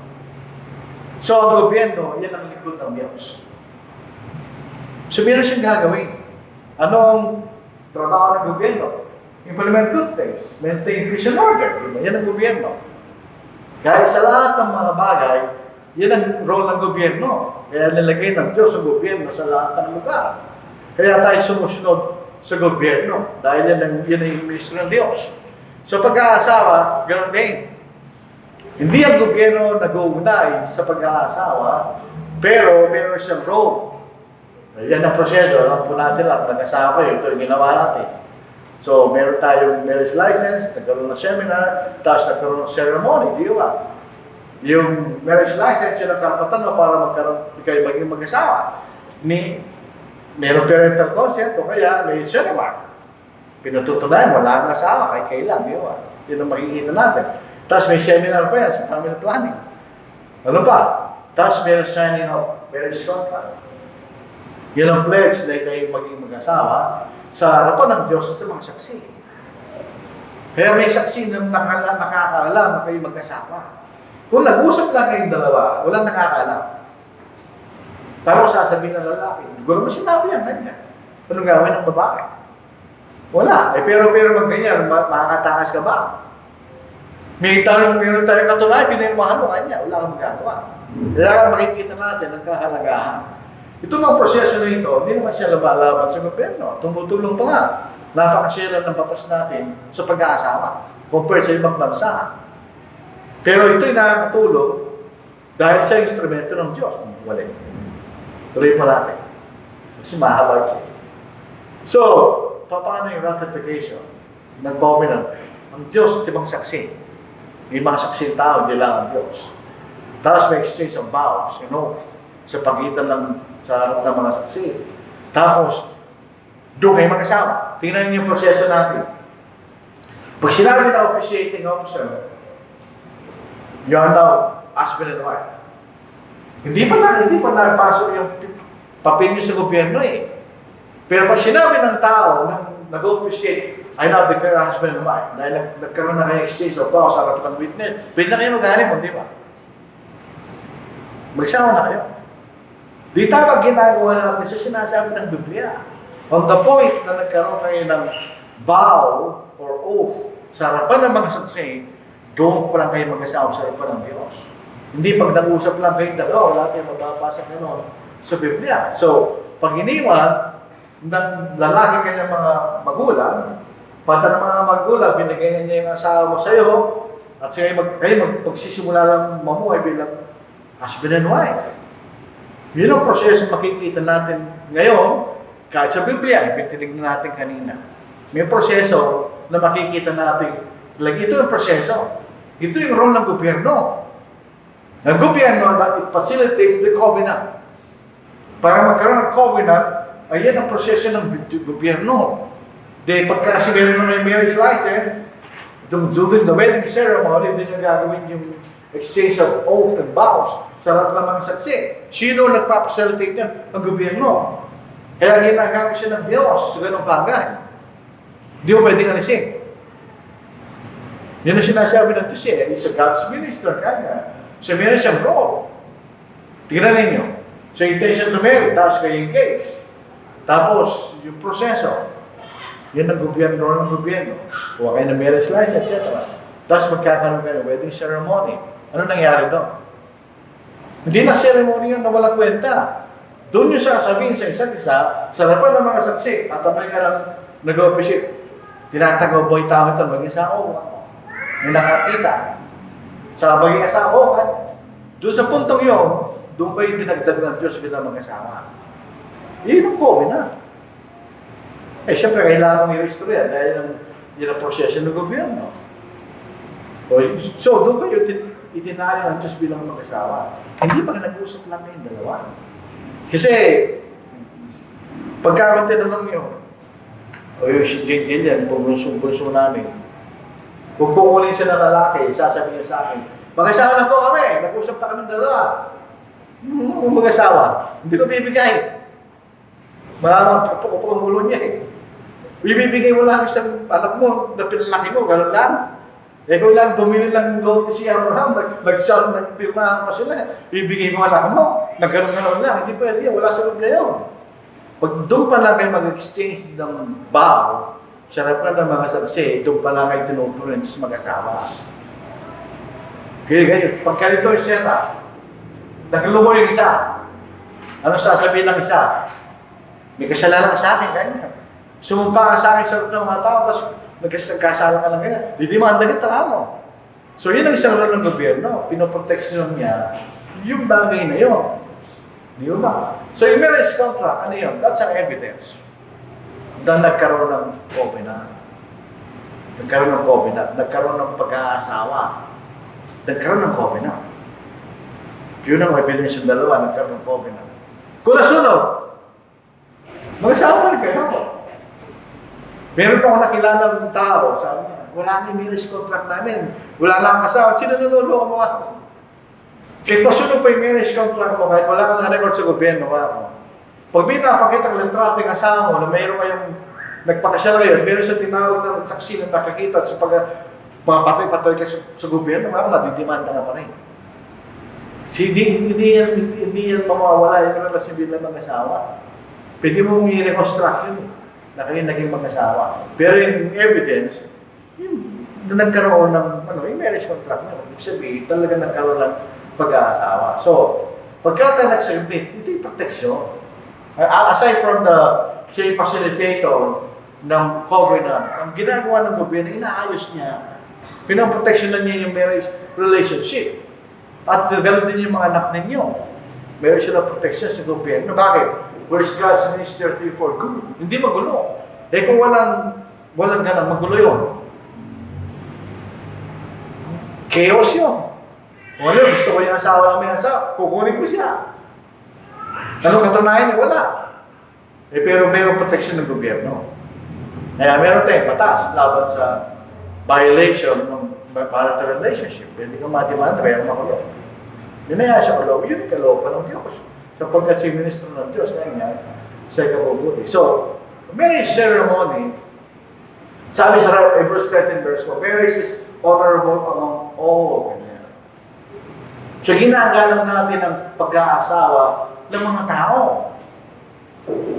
So ang gobyerno, yan ang likod ng Diyos. So meron siyang gagawin. Anong trabaho ng gobyerno? Implement good things. Maintain peace and order. Diba? Yan ang gobyerno. Kahit sa lahat ng mga bagay, yan ang role ng gobyerno. Kaya nilagay ng Diyos ang gobyerno sa lahat ng lugar. Kaya tayo sumusunod sa gobyerno. Dahil yan ang ministro ng Diyos. So pag-aasawa, ganoon din. Hindi ang gobyerno nag-uugnay sa pag-aasawa, pero meron siyang role. Yan ang proseso. Alam po natin lang, nag-asawa kayo, ito yung ginawa natin. So, meron tayong marriage license, nagkaroon ng seminar, tapos nagkaroon ng ceremony, di ba? Yung marriage license, yun ang karapatan mo para kayo maging mag-asawa. Meron parental consent, o kaya may seminar. Pinatutunayan, wala ang asawa, kahit kailan, di ba? Yun ang makikita natin. Tapos may seminar pa yan sa family planning. Ano pa? Tapos meron signing of marriage contract. Yan ang pledge na kayo maging mag-asawa sa harapan ng Diyos sa mga saksi. Kaya may saksi na nakakaalam na kayo mag-asawa. Kung nag-usap lang kayong dalawa, walang nakakaalam. Pero sasabihin ng lalaki, hindi ko naman sinabi yan, ganyan. Anong gawin ng babae? Wala. Pero mag-ganyan, makakatakas ka ba? Meron tayong katulad, pinirmahan mo kanya, wala kang magagawa. Kaya makikita natin ang kahalagahan. Ito mga proseso na ito, hindi naman siya laban sa gobyerno. Tumutulong ito nga. Napakasira ng batas natin sa pag-aasawa compared sa ibang bansa. Pero ito'y nakakatulong dahil sa instrumento ng Diyos. Wala. Tuloy pa natin. Kasi mahaba ito. So, paano yung ratification ng covenant? Ang Diyos, tibang saksi. May mga saksi tao, hindi lang ang Diyos. Tapos may exchange of vows and oath sa pagitan ng sa harap ng mga saksi. Tapos, doon kayo mag-asawa. Tingnan niyo yung proseso natin. Pag sinabi na officiating officer, you are now husband and wife. Hindi pa napasok yung papel niyo sa gobyerno eh. Pero pag sinabi ng tao, nag-officiate, I now declare husband and wife, dahil nagkaroon na kayo exchange of vows sa harapan ng witness, pwede na kayo mag-honeymoon, di ba? Magsawa na kayo. Di tama ginagawa natin sa sinasabi ng Biblia. On the point na nagkaroon kayo ng vow or oath sa harapan ng mga saksi, doon pa lang kayo mag-asawa sa harapan ng Diyos. Hindi pag nag-usap lang kayo dalawa, wala tayong mababasa gano'n sa Biblia. So, pag iniwan ng lalaki kanyang mga magulang, pata ng mga magulang, binigay niya yung asawa mo sa iyo, at kayo magsisimula lang mamuhay bilang husband and wife. Yun ang proseso makikita natin ngayon, kahit sa Biblia, ibitinig na natin kanina. May proseso na makikita natin. Ito yung proseso. Ito yung role ng gobyerno. Ang gobyerno, it facilitates the covenant. Para magkaroon ng covenant, ayan ang proseso ng gobyerno. Dahil pagka meron na yung marriage license, during the wedding ceremony, din yung gagawin yung exchange of oath and vows sa harap ng mga saksi. Sino nagpapacilitate yan? Ang gobyerno. Kaya ginagamit siya ng Diyos sa ganong bagay. Hindi mo pwedeng alisin. Yan ang sinasabi ng Diyos eh. He's a God's minister, kanya. So meron siyang role. Tignan ninyo. So intention to marry, tapos kayo engage. Tapos, yung proseso. Yan ang gobyerno ng gobyerno. Kuha kayo ng marriage license, etc. Tapos magkakaroon kayo ng wedding ceremony. Ano nangyari doon? Hindi na ceremony yun na walang kwenta. Doon yung sasabihin sa isa't isa, sa harapan ng mga saksi, tatabay ka lang nag-officiate. Tinatagaw boy tao ito, mag-isa ako. May nakakita. Sa maging asawa, doon sa puntong yun, doon kayo dinagdag ng Diyos bilang mag-asawa. Yun ang covenant. Eh, siyempre, kailangan mong i-restore yan dahil yun ang proseso ng gobyerno. So, doon kayo itinali ng Diyos bilang mag-asawa. Hindi pa nag-usap lang kayong dalawa. Kasi, pagka tinanong nyo, o yung si Jane yan, bunso namin, kung kukunin siya ng lalaki, sasabihin sa akin, mag-asawa na po kami, nag-usap na kami dalawa. Mag-asawa, hindi ko bibigay. Malamang pupukupok ang ulo niya eh. Ibibigay mo lang isang anak mo na pinalaki mo, gano'n lang. Eh kung lang bumili lang lote si Abraham, nagpirmahan pa sila. Ibigay mo anak mo, nagganon-ganon lang. Hindi pwede yan, wala sa Biblia yun. Pag doon pa lang kayo mag-exchange ng vow, sa harapan ng mga saksi, doon pa lang kayo tinutuloy sa mag-asawa. Kaya ganyan, pagka nito yung seta, naglumo yung isa. Ano sasabihin ng isa? May kasalanan ka sa akin, ganyan. Sumumpa ka sa akin sa harap ng mga tao, tapos nagkasala ka lang ganyan. Didimanda kita mo. So yun ang isang role ng gobyerno. Pinoproteksyon niya yung bagay na yun. Di ba? So yung marriage contract, ano yun? That's an evidence na nagkaroon ng covenant. Nagkaroon ng covenant. Nagkaroon ng pag-aasawa. Nagkaroon ng covenant. Yun ang evidence yung dalawa, nagkaroon ng covenant. Kung nasunod, mag-asawa na kayo. Meron akong nakilala ng tao, sabi niya, wala na yung marriage contract namin. Wala na ang asawa. Sino naluloko mo ako? Kahit pasunod pa yung marriage contract mo, kahit wala kang record sa gobyerno ako. Pag may napakita ang litrato ng asawa mo na mayroon kayong nagpakasal kayo, meron siya tinawag na saksi na nakakita sa pagpapatay-patay ka sa gobyerno, madidimanda ka pa rin. Hindi yan mawawala yung relasyon bilang mag-asawa. Pwede mo i-reconstruct yun na kayo naging mag-asawa. Pero yung evidence, yung nagkaroon ng yung marriage contract nyo. Ibig sabihin, talaga nagkaroon ng pag-aasawa. So, pagka tayo nag-submit, ito yung protection. Aside from the, say, facilitator ng covenant, ang ginagawa ng gobyerno, inaayos niya, pinoprotection na niya yung marriage relationship. At ganoon din yung mga anak ninyo. Meron sila protection sa gobyerno. Bakit? Where's God's minister to you for good? Hindi magulo. Eh kung walang ganang, magulo yun. Chaos yun. O ano, gusto ko yung asawa ng may asawa, kukunin ko siya. Ano katunayan? Wala. Eh pero mayroong protection ng gobyerno. Kaya meron tayong batas laban sa violation ng marital relationship. Pwede kang madimanda, mayroong makulong. Yun na yan siya kulong, yun yung kalooban ng Diyos. Sapagkat si ministro ng Diyos, ngayon nga, sa ikabubuti. So, marriage ceremony, sabi sa Hebrews 13 verse 4, marriage is honorable among all. Ganyan. So, ginagalang natin ang pag-aasawa ng mga tao.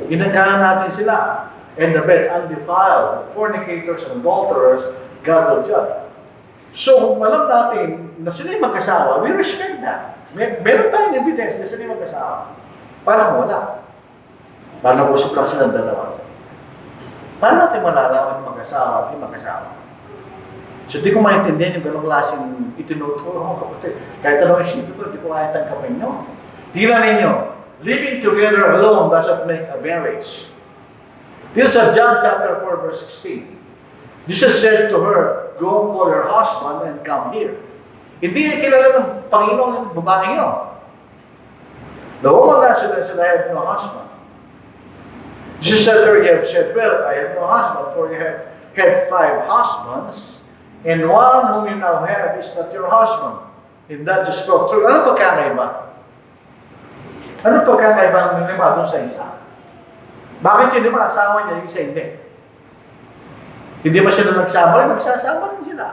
Ginagalang natin sila. And the bed undefiled, fornicators and adulterers, God will judge. So, kung alam natin na sila yung mag-asawa, we respect that. Meron tayong evidence na sila yung mag-asawa. Paano wala? Paano nag-usap lang silang dalawa? Paano natin malalaman mag-asawa at yung mag-asawa? So, di ko maintindihan yung ganong klaseng itinuturo ko, kapatid. Kahit anong isipin ko, di ko kaya tanggapin nyo. Tingnan ninyo, living together alone doesn't make a marriage. This is John chapter 4 verse 16. Jesus said to her, go call your husband and come here. Hindi niya kilala ng Panginoon ng babae yun. The woman answered and said, I have no husband. Jesus said to her, you have said, well, I have no husband, for you have had 5 husbands, and one whom you now have is not your husband. And that just spoke true. Ano pagkakaiba? Ano pagkakaiba ng lima doon sa isa? Bakit yung lima asawa niya, yung isa hindi? Hindi ba sila nagsama rin? Magsasama rin sila.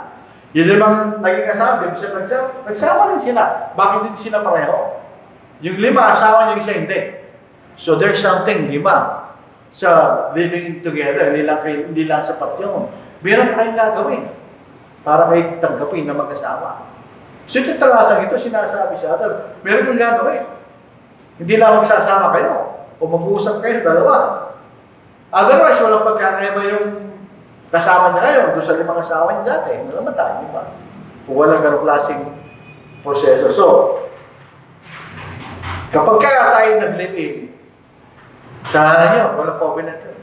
Yung limang naging asawa, di ba sila nagsama rin sila. Bakit hindi sila pareho? Yung lima asawa niya, yung isa hindi. So there's something, di ba? Sa living together, hindi lang sapat yun. Meron pa kayong gagawin para kayo tanggapin na mag-asawa. So ito talatang ito, sinasabi sa atin, meron kang gagawin. Hindi lang magsasama kayo o mag-uusap kayo dalawa. Otherwise, walang pagkakaiba yung kasama niya ngayon doon sa limang asawa niya dati. Naman tayo, di ba? Kung walang ganong klaseng proseso. So, kapag tayo nag-live-in, sana niyo, walang covenant yun.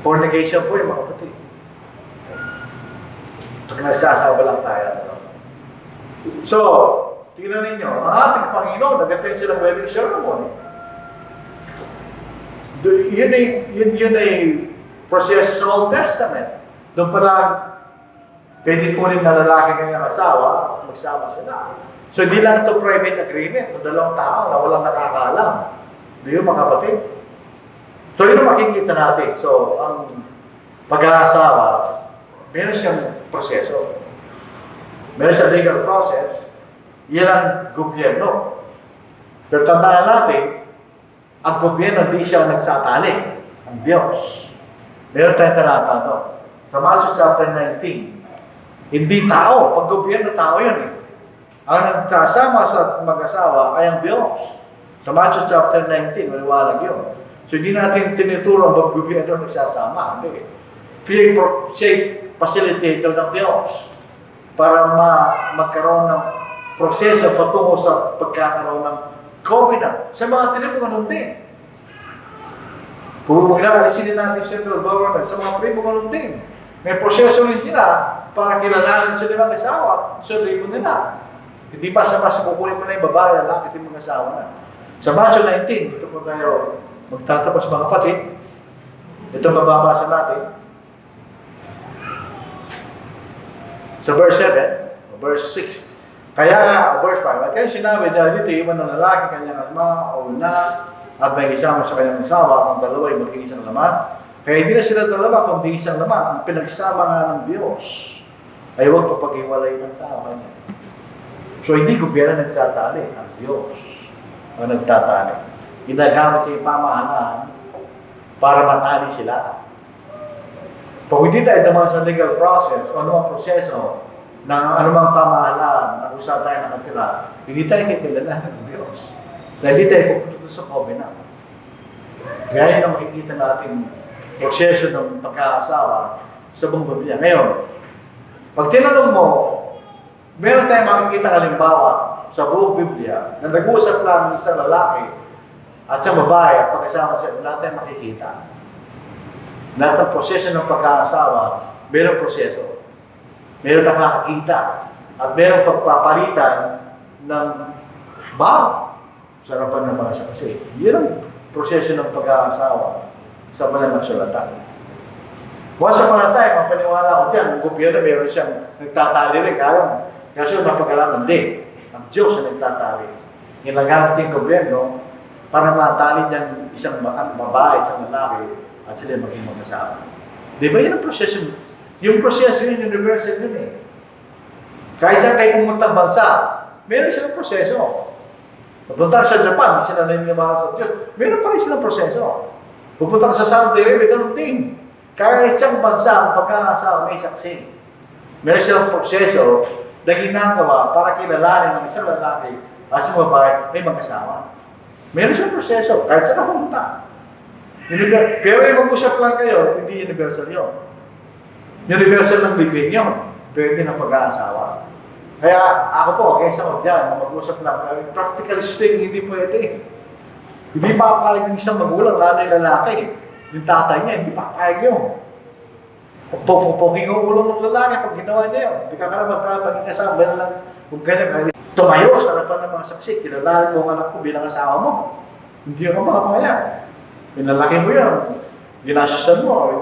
Fornication po yung mga kapatid. Pag nagsasawa lang tayo. So, tingnan ninyo, ang ating Panginoon, nagantay silang wedding ceremony. Yun ay proseso sa Old Testament. Doon pala, pwede kunin na lalaki kanyang asawa, magsama sila. So, hindi lang ito private agreement ng dalawang tao na walang nakakaalam. Di yun, mga kapatid? So, yun ang makikita natin. So, ang pag-aasawa, meron siyang proseso. Meron siyang legal process. Yan ang gobyerno. Pero tandaan natin, ang gobyerno hindi siya nagsatali. Ang Diyos. Meron tayong talata ito. Sa Matthew chapter 19. Hindi tao. Pag gobyerno, tao yun eh. Ang nagsasama sa mag-asawa ay ang Diyos. Sa Matthew chapter 19, maliwalag yun. So hindi natin tinuturo ang gobyerno nagsasama. Hindi eh. Siya facilitator ng Diyos para magkaroon ng proseso patungo sa pagkakaroon ng covenant. Sa mga tribo, ganun din. Kung mag-aalisin natin central government, sa mga tribo, ganun din. May proseso rin sila para kilalanin sila mag-asawa sa tribo nila. Hindi pa sa mas kukunin mo na yung babae, lalaki, at yung mag-asawa na. Sa Matthew 19, ito po tayo magtatapos mga kapatid. Ito mababasa natin. Sa verse 7, verse 6. Kaya nga, verse 5, kaya sinabi dahil dito, iwan ng lalaki, kanyang asma, o na, at may isama sa kanyang asawa, ang dalawa ay mag-iisang laman. Kaya hindi na sila dalawa, kundi isang laman. Ang pinagsama nga ng Diyos ay huwag papag-iwalay ng tao. So, hindi gobyerno nagtatali, ang Diyos ang nagtatali. Ginagamit yung pamahalaan para matali sila. Pag hindi tayo dumaan sa legal process o anumang proseso ng anumang pamahalaan na kung saan tayo nakatira, hindi tayo kikilala ng Diyos. Dahil hindi tayo pupunta sa covenant. Kaya yun ang makikita natin proseso ng pagkakasawa sa buong Biblia. Ngayon, pag tinanong mo, meron tayong makikita halimbawa sa buong Biblia na nag-uusap lang sa lalaki at sa babae at pagkasama siya, wala tayong makikita. Lahat ng proseso ng pagkakasawa, mayroong proseso. Mayroong nakakakita. At mayroong pagpapalitan ng bago sa harapan ng mga saksi. Yan ang proseso ng pagkakasawa sa banal na sulatan. Once upon a time, ang paniwala ko dyan, ang gobyerno meron siyang nagtatali rin. Kasi napag-alaman, hindi. Ang Diyos ang nagtatali. Ginagamit yung gobyerno para matali niyang isang babae, isang lalaki, at sila maging mag-asawa. Di ba yun ang proseso? Yung proseso yun, universal yun eh. Kahit saan kayo pumunta bansa, meron silang proseso. Pupunta ka sa Japan, hindi sila naniniwala sa Diyos. Meron pa rin silang proseso. Pupunta ka sa Saudi Arabia, ganun din. Kahit isang bansa, ang pagkakasawa, may saksi. Meron silang proseso na ginagawa para kilalanin ng isang lalaki at sa babae may mag-asawa. Meron silang proseso, kahit saan ka pumunta. Pero yung mag-usap lang kayo, hindi universal yun. Universal ng bibig yun. Pwede ng pag-aasawa. Kaya ako po, kaysa ko dyan, mag-usap lang kayo. Practically speaking, hindi pwede. Hindi papayag ng isang magulang, lalo yung lalaki. Yung tatay niya, hindi papayag yun. Pagpupuging ang ulo ng lalaki pag ginawa niya yun. Hindi ka maging asawa, meron lang kung ganyan. Tumayo sa harapan ng mga saksi, kilalanin mo ang anak ko bilang asawa mo. Hindi ka makapayag. Pinalaki mo yun. Ginasusan mo,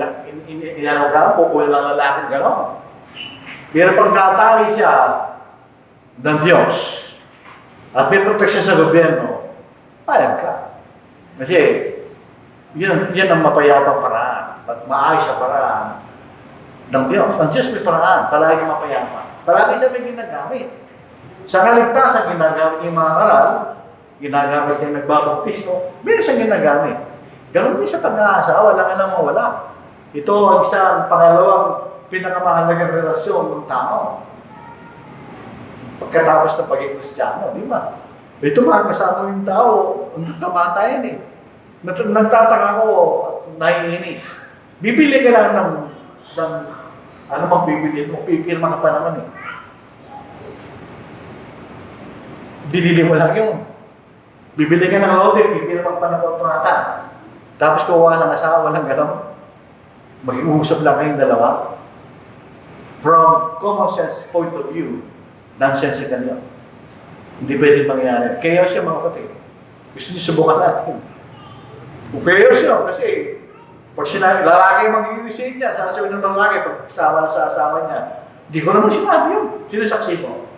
inalagaan po kung ilang lalaki gano'n. Pero pag tatali siya ng Diyos at may proteksyon sa gobyerno, payag ka. Kasi yan ang mapayapang paraan at maayos sa paraan ng Diyos. Ang Diyos may paraan, palagi mapayapa. Palagi siya may ginagamit. Sa kaligtasan, ginagamit yung mga aral, ginagamit yung nagbabaptismo, meron siyang ginagamit. Ganon din sa pag-aasawa, wala ka nang mawala. Ito ang isang pangalawang pinakamahalagang relasyon ng tao. Pagkatapos ng pagiging Kristiyano, di ba? Ito makakasama yung tao, hanggang kamatayan eh. Nagtataka ko, naiinis. Bibili ka lang ng ano mang bibili mo, pipirma ka pa naman eh. Binili mo lang yun. Bibili ka ng lote, pipirma pa ng kontrata. Tapos kuha ng asawa, walang gano'n. Mag-uusap lang kayong dalawa. From common sense point of view, nonsensical yun. Hindi pwede mangyari. Chaos yun mga kapatid. Gusto niyo subukan natin. Kung chaos yun, kasi pag sinabi, lalaki mag-i-receive niya, sasabihin ng lalaki, pag kasama na sa asawa niya, hindi ko naman sinabi yun. Sino saksi mo?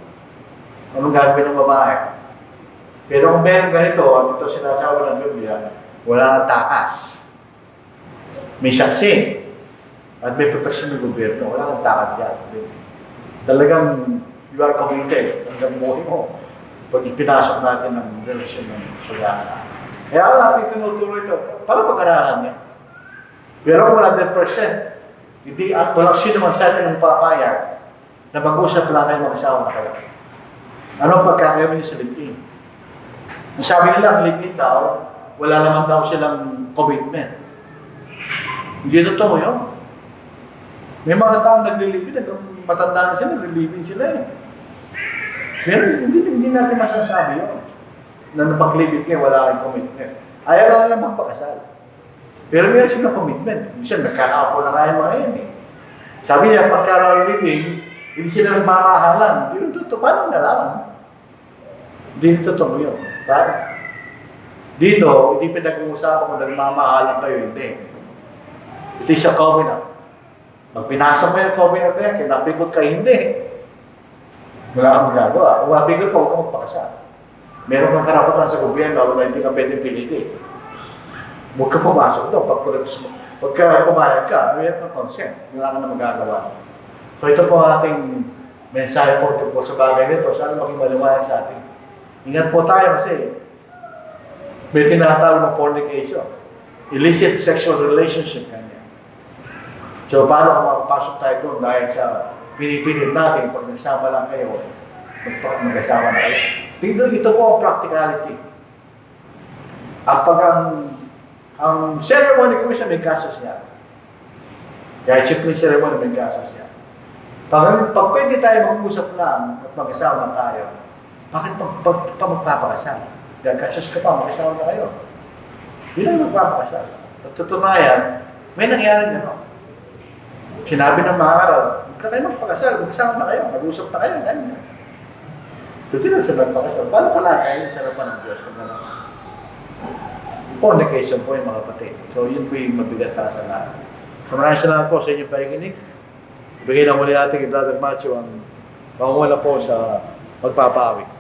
Anong gagawin ng babae? Pero kung meron ganito, at ito sinasawa ng Biblia, wala kang takas. May saksi. At may proteksyon ng gobyerno. Wala kang takad dyan. Talagang you are committed hanggang buhay mo pag ipinasok natin ang relasyon ng pag-asa. Kaya ako natin tinuturo ito para pag-aralan niya. Pero kung 100%, hindi at walang sino man sa atin ng papayag na mag-usap lang kayo mag-asawa na kayo. Ano ang pagkakayaman niyo sa live-in? Ang sabi nila, ang live-in daw, wala naman daw silang commitment. Hindi totoo yun. May mga taong naglilibin, matanda na sila, naglilibin sila eh. Pero hindi natin masasabi yun. Na napaglibin kayo, wala kayong commitment. Ayaw lang magpakasal. Pero meron silang commitment. Minsan, nagkakaapo na kaya mga yan eh. Sabi niya, pagka-living, hindi sila nagmamahalan. Hindi rin totoo. Paano nalaman? Hindi rin totoo yun. Paano? Dito, hindi pinag-uusapan kung nagmamahalan kayo, hindi. Ito yung covenant. Pag pinasok mo yung covenant na yan, kinapikot ka, hindi. Wala kang magagawa. Kung mapikot ka, huwag kang magpakasal. Meron kang karapatan sa gobyerno, hindi ka pwedeng pilitin. Huwag ka pumasok doon. Pagka pumayag ka, meron kang consent. Wala ka na magagawa. So ito po ating mensahe po tungkol sa bagay nito. Sana maging maliwanag sa atin. Ingat po tayo kasi may tinatawag na fornication. Illicit sexual relationship kanya. So, paano kung makapasok tayo doon dahil sa pinipilit natin pag nagsama lang kayo, mag-asawa na kayo. Ito po ang practicality. Ang ceremony ko isa may kasos niya. Kaya simple ceremony may kasos niya. Pag pwede tayo mag-usap lang at mag-asawa tayo, bakit pa magpapakasal? Dahil kasos ka pa, mag-asawa na kayo. Hindi lang magpapakasal. At tutunayan, May nangyari gano'n. Sinabi ng mga araw, huwag ka kayo magpakasal, magkasama na kayo, mag-usap na kayo, ganyan. Tuti na sila magpakasal. Paano pala kayo sa harapan ng Diyos? Pag gano'n? Fornication po yung mga kapatid. So yun po yung mabigat para sa lahat. So maraming salamat po sa inyong pakikinig. Bigay lang muli natin kay Brother Macho ang pangunguna po sa pagpapaawit.